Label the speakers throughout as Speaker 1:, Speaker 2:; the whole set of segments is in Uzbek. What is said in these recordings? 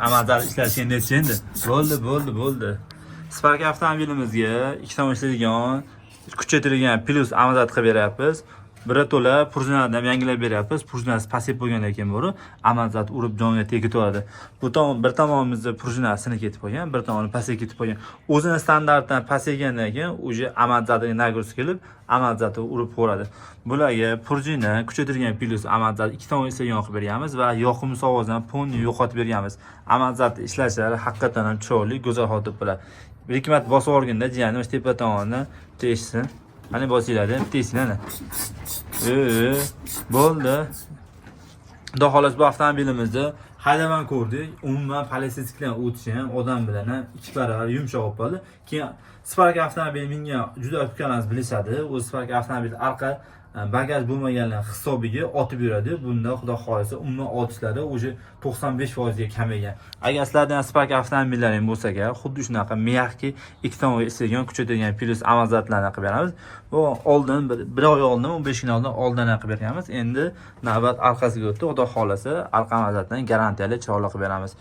Speaker 1: Amador ishlashga necha endi? Bo'ldi. Spark avtomobilimizga 2 tomon ishlaydigan kuchaytirilgan plus amazat qilib beryapmiz. Biri to'la prujnalarni ham yangilab beryapmiz. Prujnasi pasib bo'lgandan keyin bori amazat urib joniga tegib turadi. Bu tomon bir tomonimizda prujnasi sinib ketib qolgan, bir tomoni pastga ketib qolgan. O'zini standartdan pasaygandan keyin uje amazatiga nagruzi kelib, amazatni urib qo'yadi. Bularga prujna, kuchaytirilgan plus amazat 2 tomon ishlagan qilib beryapmiz va yoqimli ovozdan ponni yo'qotib beryapmiz. Amazat ishlashlari haqiqatan ham chiroyli, go'zal hotib bo'ladi. Bir ikki marta bosib olganda jiyanim o'sha tepa tomonni teshsin. Hani bosinglar-da, teshinglar. Bo'ldi. Xudo xolos bu avtomobilimizni haydaman ko'rdik. Umuman politsiyasidan o'tishi ham odam bilan ham ikki barobar yumshoq bo'lib qoldi. Keyin Spark avtomobili menga juda ko'plarimiz bilishadi. U Spark avtomobil orqa bagaj bo'lmaganlar hisobiga otib yuradi. Bunda xudo xolisa umuman otishlari o'sha 95% ga kamaygan. Agar sizlarda Spark avtomobillaring bo'lsa-ga, xuddi shunaqa miyaqki 2 tomon ishlagan kuchaytirilgan plus amazatlarni qilib beramiz. Bu oldin bir oy oldin 15 kun oldin qilib berganmiz. Endi navbat orqasiga o'tdi. Xudo xolisa orqa amazatdan garantiyali chiroyli qilib beramiz.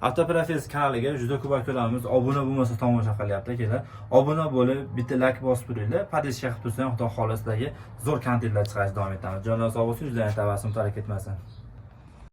Speaker 1: Avtoprofes kanaliga juda ko'p akalarimiz obuna bo'lmasa tomosha qilyapti. Kelar obuna bo'lib, bitta like bosib turinglar. Podpishka qilib tursangiz, xudo xolasidagi zo'r kontentlar chiqarishni davom etamiz. Jonlar sog' bo'lsin, yuzlaringiz tabassum tarak etmasin.